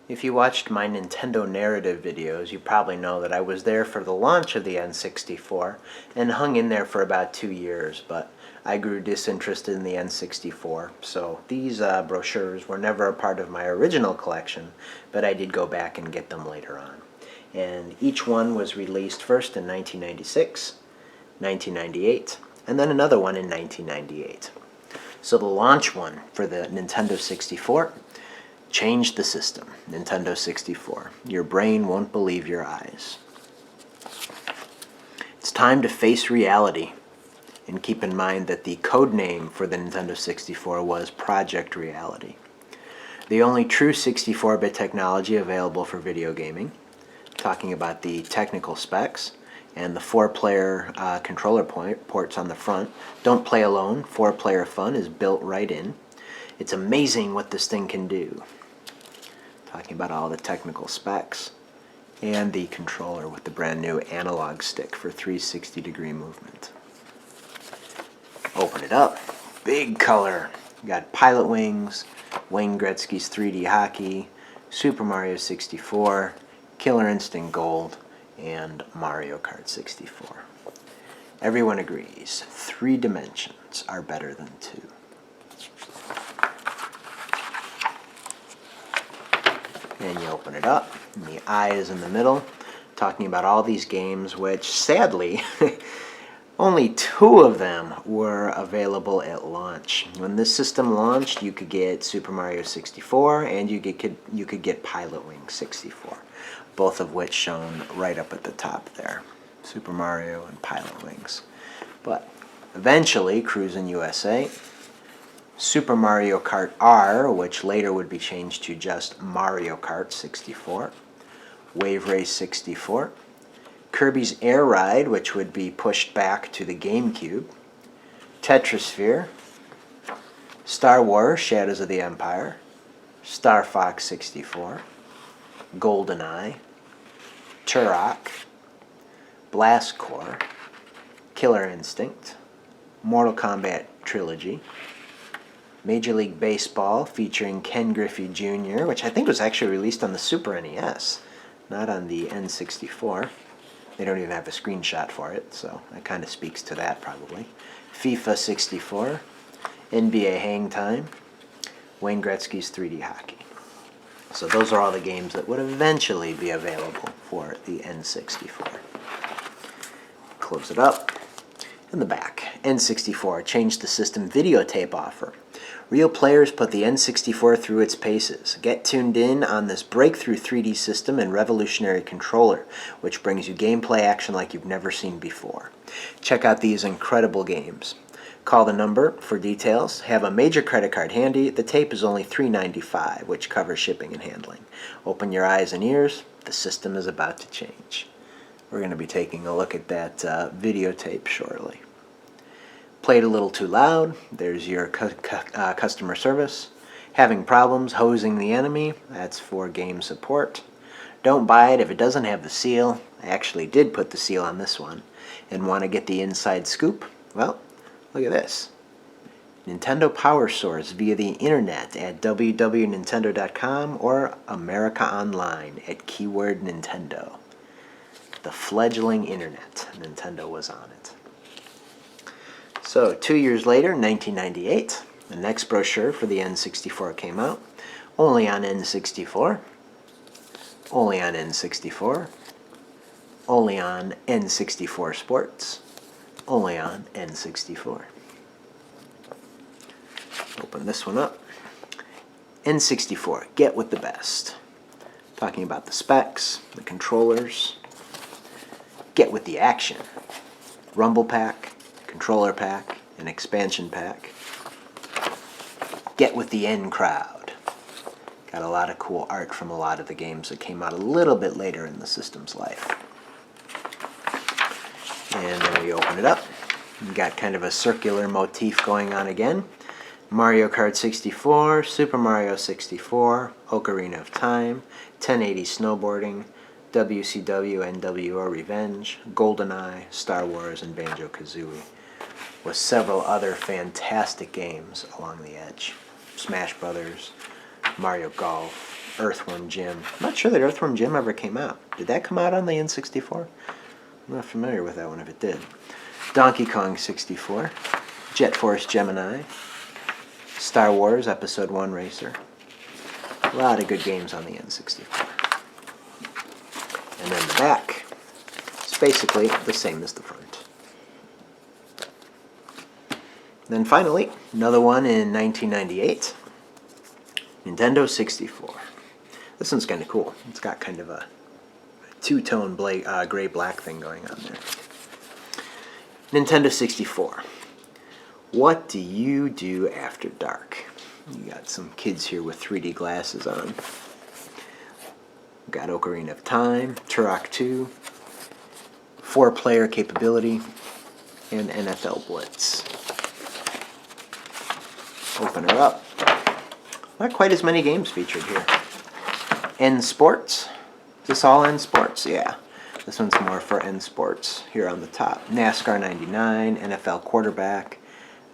If you watched my Nintendo narrative videos, you probably know that I was there for the launch of the N64 and hung in there for about 2 years, but I grew disinterested in the N64, so these brochures were never a part of my original collection, but I did go back and get them later on. And each one was released first in 1996, 1998, and then another one in 1998. So the launch one for the Nintendo 64 changed the system. Nintendo 64. Your brain won't believe your eyes. It's time to face reality. And keep in mind that the code name for the Nintendo 64 was Project Reality. The only true 64-bit technology available for video gaming. Talking about the technical specs and the 4-player controller ports on the front. Don't play alone. 4-player fun is built right in. It's amazing what this thing can do. Talking about all the technical specs. And the controller with the brand new analog stick for 360-degree movement. Open it up. Big color. You got Pilot Wings, Wayne Gretzky's 3D Hockey, Super Mario 64, Killer Instinct Gold, and Mario Kart 64. Everyone agrees 3 dimensions are better than 2. And you open it up, and the eye is in the middle, talking about all these games, which sadly, only 2 of them were available at launch. When this system launched, you could get Super Mario 64, and you could get Pilot Wings 64, both of which shown right up at the top there. Super Mario and Pilot Wings. But eventually, Cruisin' USA, Super Mario Kart R, which later would be changed to just Mario Kart 64, Wave Race 64, Kirby's Air Ride, which would be pushed back to the GameCube, Tetrasphere, Star Wars Shadows of the Empire, Star Fox 64, GoldenEye, Turok, Blast Corps, Killer Instinct, Mortal Kombat Trilogy, Major League Baseball featuring Ken Griffey Jr., which I think was actually released on the Super NES, not on the N64. They don't even have a screenshot for it, so that kind of speaks to that probably. FIFA 64, NBA Hang Time, Wayne Gretzky's 3D Hockey. So those are all the games that would eventually be available for the N64. Close it up. In the back, N64 changed the system videotape offer. Real players put the N64 through its paces. Get tuned in on this breakthrough 3D system and revolutionary controller, which brings you gameplay action like you've never seen before. Check out these incredible games. Call the number for details. Have a major credit card handy. The tape is only $3.95, which covers shipping and handling. Open your eyes and ears. The system is about to change. We're going to be taking a look at that videotape shortly. Played a little too loud. There's your customer service. Having problems hosing the enemy. That's for game support. Don't buy it if it doesn't have the seal. I actually did put the seal on this one. And want to get the inside scoop? Well, look at this. Nintendo Power Source via the internet at www.nintendo.com or America Online at keyword Nintendo. The fledgling internet. Nintendo was on it. So 2 years later, 1998, the next brochure for the N64 came out. Only on N64. Only on N64. Only on N64 Sports. Only on N64. Open this one up. N64, get with the best. Talking about the specs, the controllers. Get with the action. Rumble Pack, Controller Pack, and Expansion Pack. Get with the N crowd. Got a lot of cool art from a lot of the games that came out a little bit later in the system's life. And then we open it up. You got kind of a circular motif going on again. Mario Kart 64, Super Mario 64, Ocarina of Time, 1080 Snowboarding, WCW NWO Revenge, GoldenEye, Star Wars, and Banjo-Kazooie, with several other fantastic games along the edge. Smash Brothers, Mario Golf, Earthworm Jim. I'm not sure that Earthworm Jim ever came out. Did that come out on the N64? I'm not familiar with that one if it did. Donkey Kong 64, Jet Force Gemini, Star Wars Episode 1 Racer. A lot of good games on the N64. And then the back is basically the same as the front. Then finally, another one in 1998, Nintendo 64. This one's kind of cool. It's got kind of a two-tone gray-black thing going on there. Nintendo 64. What do you do after dark? You got some kids here with 3D glasses on. Got Ocarina of Time, Turok 2, 4-player capability, and NFL Blitz. Open her up. Not quite as many games featured here. N Sports. Is this all N Sports? Yeah. This one's more for N Sports here on the top. NASCAR 99, NFL Quarterback.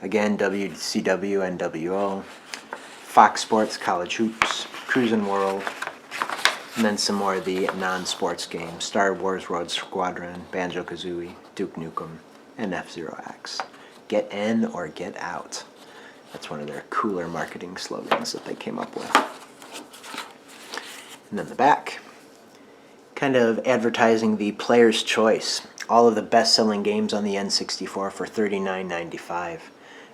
Again, WCW, NWO. Fox Sports, College Hoops, Cruisin' World. And then some more of the non-sports games. Star Wars Road Squadron, Banjo-Kazooie, Duke Nukem, and F-Zero X. Get in or get out. That's one of their cooler marketing slogans that they came up with. And then the back, kind of advertising the player's choice. All of the best-selling games on the N64 for $39.95.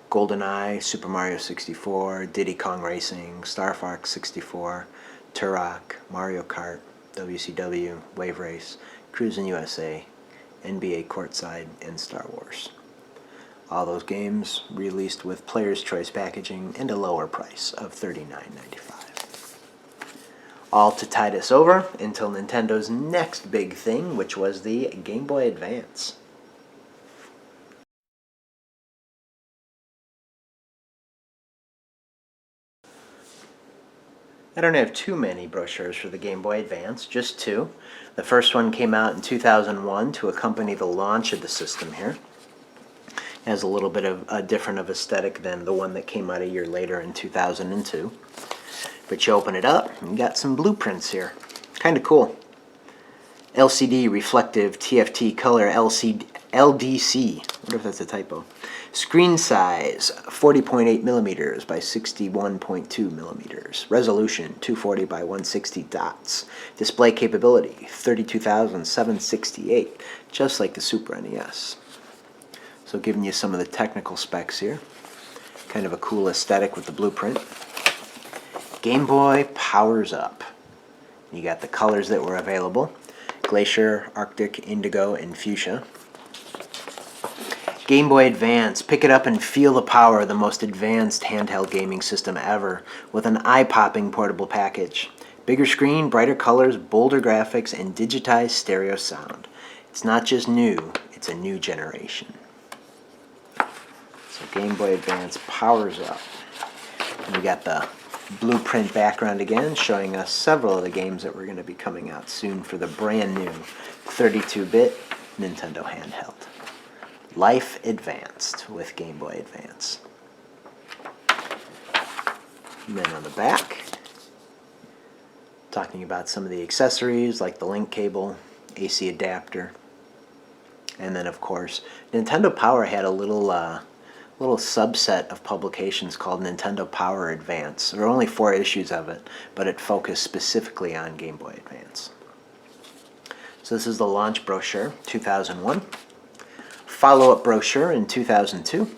GoldenEye, Super Mario 64, Diddy Kong Racing, Star Fox 64, Turok, Mario Kart, WCW, Wave Race, Cruisin' USA, NBA Courtside, and Star Wars. All those games released with Player's Choice packaging and a lower price of $39.95. All to tide us over until Nintendo's next big thing, which was the Game Boy Advance. I don't have too many brochures for the Game Boy Advance, just two. The first one came out in 2001 to accompany the launch of the system here. It has a little bit of a different of aesthetic than the one that came out a year later in 2002. But you open it up, and you got some blueprints here. Kind of cool. LCD reflective TFT color LDC. I wonder if that's a typo. Screen size 40.8 millimeters by 61.2 millimeters. Resolution 240 by 160 dots. Display capability 32,768, just like the Super NES. So giving you some of the technical specs here. Kind of a cool aesthetic with the blueprint. Game Boy powers up. You got the colors that were available. Glacier, Arctic, Indigo, and Fuchsia. Game Boy Advance. Pick it up and feel the power of the most advanced handheld gaming system ever with an eye-popping portable package. Bigger screen, brighter colors, bolder graphics, and digitized stereo sound. It's not just new, it's a new generation. So Game Boy Advance powers up. And we got the blueprint background again, showing us several of the games that were going to be coming out soon for the brand new 32-bit Nintendo handheld. Life Advanced with Game Boy Advance. And then on the back, talking about some of the accessories like the link cable, AC adapter, and then of course Nintendo Power had a little subset of publications called Nintendo Power Advance. There were only 4 issues of it, but it focused specifically on Game Boy Advance. So this is the launch brochure, 2001. Follow-up brochure in 2002.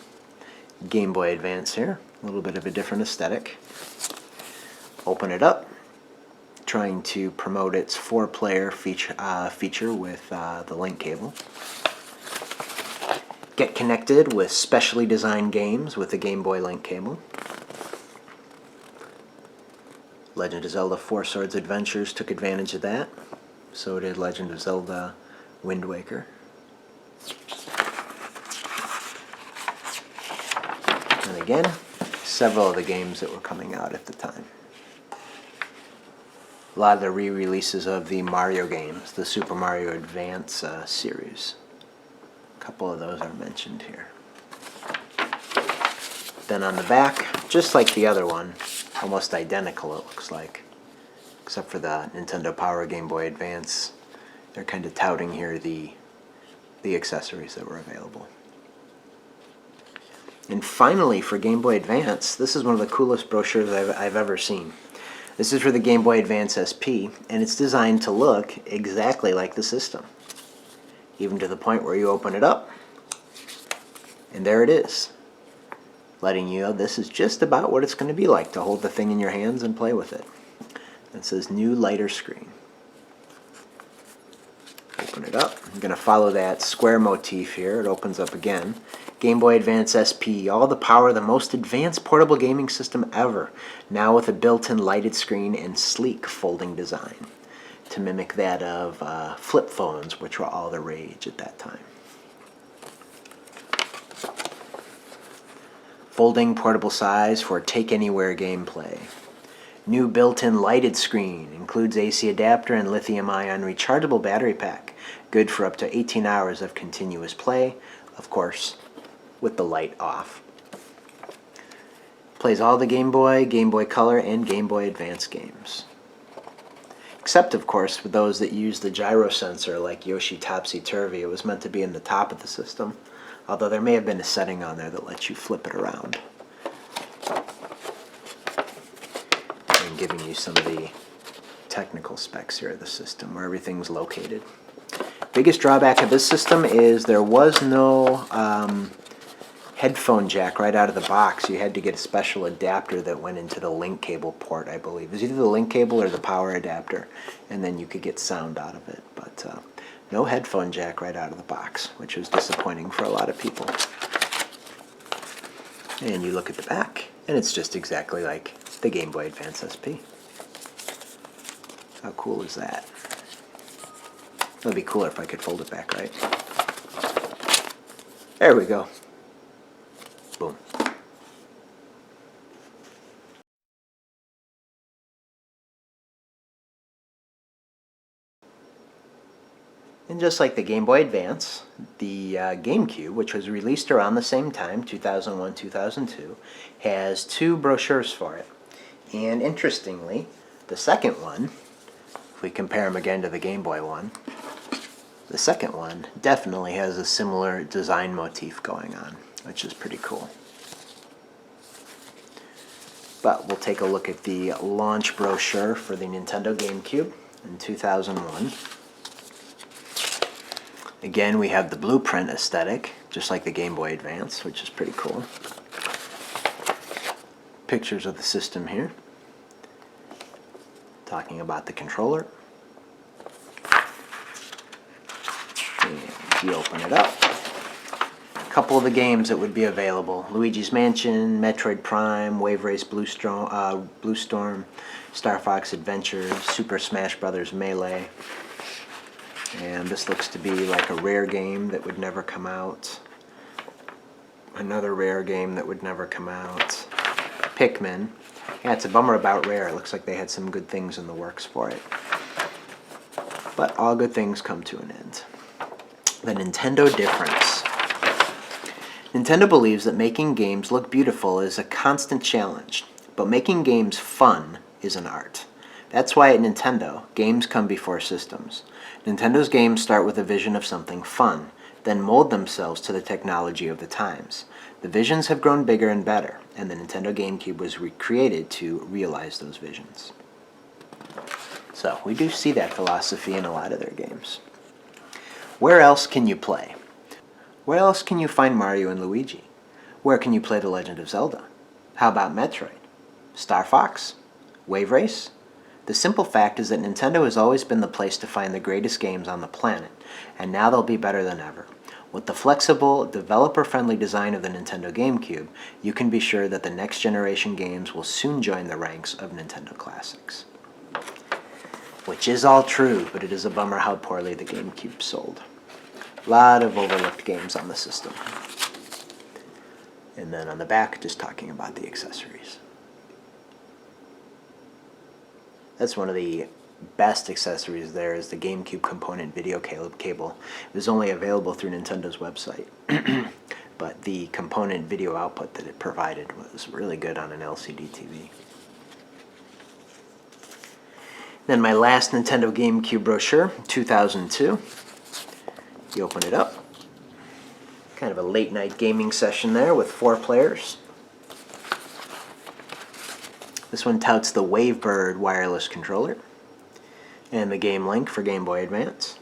Game Boy Advance here. A little bit of a different aesthetic. Open it up. Trying to promote its 4-player feature with the link cable. Get connected with specially designed games with the Game Boy link cable. Legend of Zelda 4 Swords Adventures took advantage of that. So did Legend of Zelda Wind Waker. And again, several of the games that were coming out at the time. A lot of the re-releases of the Mario games, the Super Mario Advance series. A couple of those are mentioned here. Then on the back, just like the other one, almost identical it looks like. except for the Nintendo Power Game Boy Advance. They're kind of touting here the accessories that were available. And finally, for Game Boy Advance, this is one of the coolest brochures I've ever seen. This is for the Game Boy Advance SP, and it's designed to look exactly like the system. Even to the point where you open it up, and there it is, letting you know this is just about what it's going to be like to hold the thing in your hands and play with it. It says new lighter screen. Open it up. I'm going to follow that square motif here. It opens up again. Game Boy Advance SP, all the power, the most advanced portable gaming system ever. Now with a built-in lighted screen and sleek folding design to mimic that of flip phones, which were all the rage at that time. Folding portable size for take-anywhere gameplay. New built-in lighted screen, includes AC adapter and lithium-ion rechargeable battery pack. Good for up to 18 hours of continuous play, of course, with the light off. Plays all the Game Boy Color, and Game Boy Advance games. Except, of course, for those that use the gyro sensor like Yoshi Topsy Turvy. It was meant to be in the top of the system, although there may have been a setting on there that lets you flip it around. And giving you some of the technical specs here of the system, where everything's located. Biggest drawback of this system is there was no headphone jack right out of the box. You had to get a special adapter that went into the link cable port, I believe. It was either the link cable or the power adapter, and then you could get sound out of it. But no headphone jack right out of the box, which was disappointing for a lot of people. And you look at the back, and it's just exactly like the Game Boy Advance SP. How cool is that? It would be cooler if I could fold it back, right? There we go. Boom. And just like the Game Boy Advance, the GameCube, which was released around the same time, 2001, 2002, has two brochures for it. And interestingly, the second one, if we compare them again to the Game Boy one, the second one definitely has a similar design motif going on, which is pretty cool. But we'll take a look at the launch brochure for the Nintendo GameCube in 2001. Again, we have the blueprint aesthetic, just like the Game Boy Advance, which is pretty cool. Pictures of the system here, talking about the controller. And you open it up. A couple of the games that would be available: Luigi's Mansion, Metroid Prime, Wave Race Blue Storm, Star Fox Adventures, Super Smash Bros. Melee. And this looks to be like a rare game that would never come out. Another rare game that would never come out. Pikmin. Yeah, it's a bummer about Rare. It looks like they had some good things in the works for it. But all good things come to an end. The Nintendo difference. Nintendo believes that making games look beautiful is a constant challenge, but making games fun is an art. That's why at Nintendo, games come before systems. Nintendo's games start with a vision of something fun, then mold themselves to the technology of the times. The visions have grown bigger and better, and the Nintendo GameCube was recreated to realize those visions. So, we do see that philosophy in a lot of their games. Where else can you play? Where else can you find Mario and Luigi? Where can you play The Legend of Zelda? How about Metroid? Star Fox? Wave Race? The simple fact is that Nintendo has always been the place to find the greatest games on the planet, and now they'll be better than ever. With the flexible, developer-friendly design of the Nintendo GameCube, you can be sure that the next generation games will soon join the ranks of Nintendo classics. Which is all true, but it is a bummer how poorly the GameCube sold. A lot of overlooked games on the system. And then on the back, just talking about the accessories. That's one of the best accessories there, is the GameCube component video cable. It was only available through Nintendo's website. But the component video output that it provided was really good on an LCD TV. Then my last Nintendo GameCube brochure, 2002. You open it up. Kind of a late night gaming session there with 4 players. This one touts the Wavebird wireless controller and the game link for Game Boy Advance,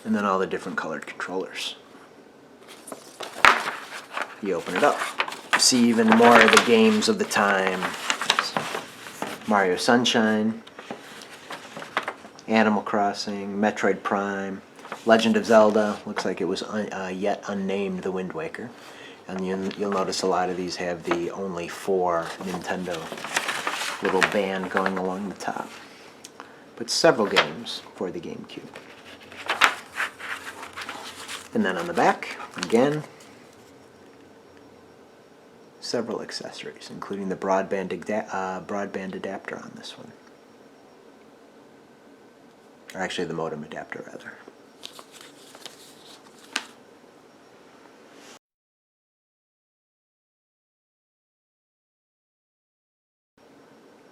and then all the different colored controllers. You open it up, see even more of the games of the time. Mario Sunshine, Animal Crossing, Metroid Prime, Legend of Zelda. Looks like it was yet unnamed The Wind Waker. And you'll notice a lot of these have the only 4 Nintendo little band going along the top. But several games for the GameCube. And then on the back, again, several accessories, including the broadband adapter on this one. Or actually the modem adapter, rather.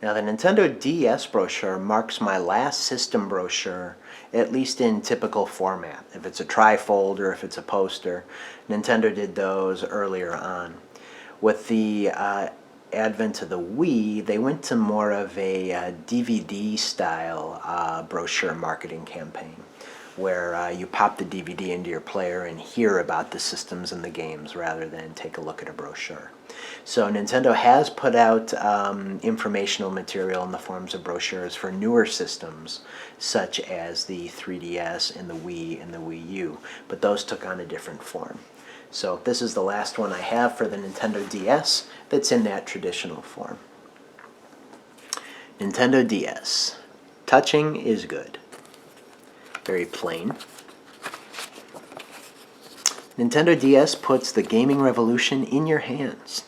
Now the Nintendo DS brochure marks my last system brochure, at least in typical format. If it's a trifold or if it's a poster, Nintendo did those earlier on. With the advent of the Wii, they went to more of a DVD style brochure marketing campaign, where you pop the DVD into your player and hear about the systems and the games rather than take a look at a brochure. So Nintendo has put out informational material in the forms of brochures for newer systems, such as the 3DS and the Wii and the Wii U, but those took on a different form. So this is the last one I have for the Nintendo DS that's in that traditional form. Nintendo DS. Touching is good. Very plain. Nintendo DS puts the gaming revolution in your hands.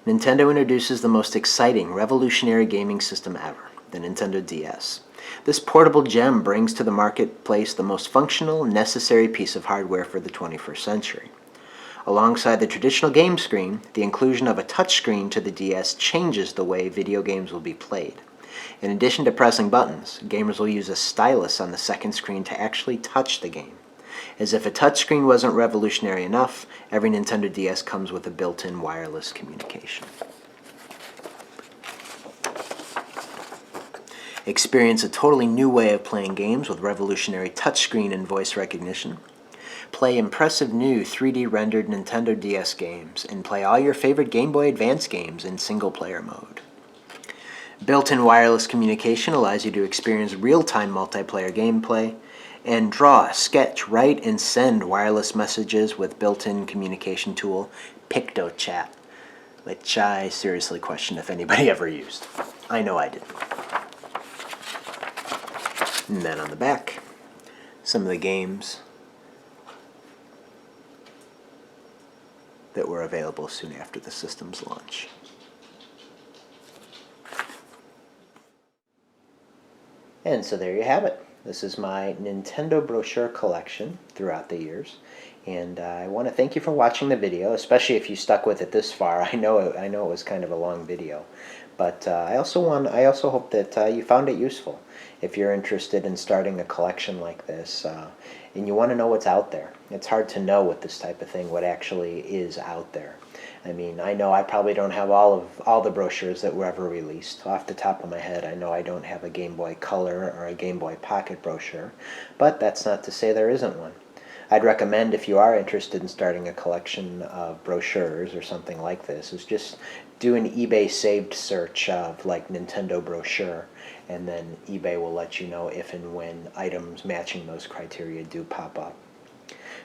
Nintendo introduces the most exciting, revolutionary gaming system ever, the Nintendo DS. This portable gem brings to the marketplace the most functional, necessary piece of hardware for the 21st century. Alongside the traditional game screen, the inclusion of a touchscreen to the DS changes the way video games will be played. In addition to pressing buttons, gamers will use a stylus on the second screen to actually touch the game. As if a touchscreen wasn't revolutionary enough, every Nintendo DS comes with a built-in wireless communication. Experience a totally new way of playing games with revolutionary touchscreen and voice recognition. Play impressive new 3D rendered Nintendo DS games and play all your favorite Game Boy Advance games in single-player mode. Built-in wireless communication allows you to experience real-time multiplayer gameplay, and draw, sketch, write, and send wireless messages with built-in communication tool PictoChat, which I seriously question if anybody ever used. I know I did. And then on the back, some of the games that were available soon after the system's launch. And so there you have it. This is my Nintendo brochure collection throughout the years, and I want to thank you for watching the video, especially if you stuck with it this far. I know it was kind of a long video, but I also hope that you found it useful. If you're interested in starting a collection like this, and you want to know what's out there, it's hard to know with this type of thing what actually is out there. I mean, I know I probably don't have all the brochures that were ever released. Off the top of my head, I know I don't have a Game Boy Color or a Game Boy Pocket brochure, but that's not to say there isn't one. I'd recommend, if you are interested in starting a collection of brochures or something like this, is just do an eBay saved search of like Nintendo brochure, and then eBay will let you know if and when items matching those criteria do pop up.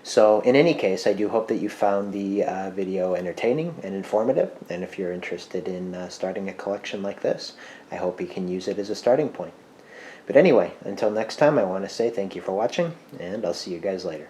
So in any case, I do hope that you found the video entertaining and informative, and if you're interested in starting a collection like this, I hope you can use it as a starting point. But anyway, until next time, I want to say thank you for watching, and I'll see you guys later.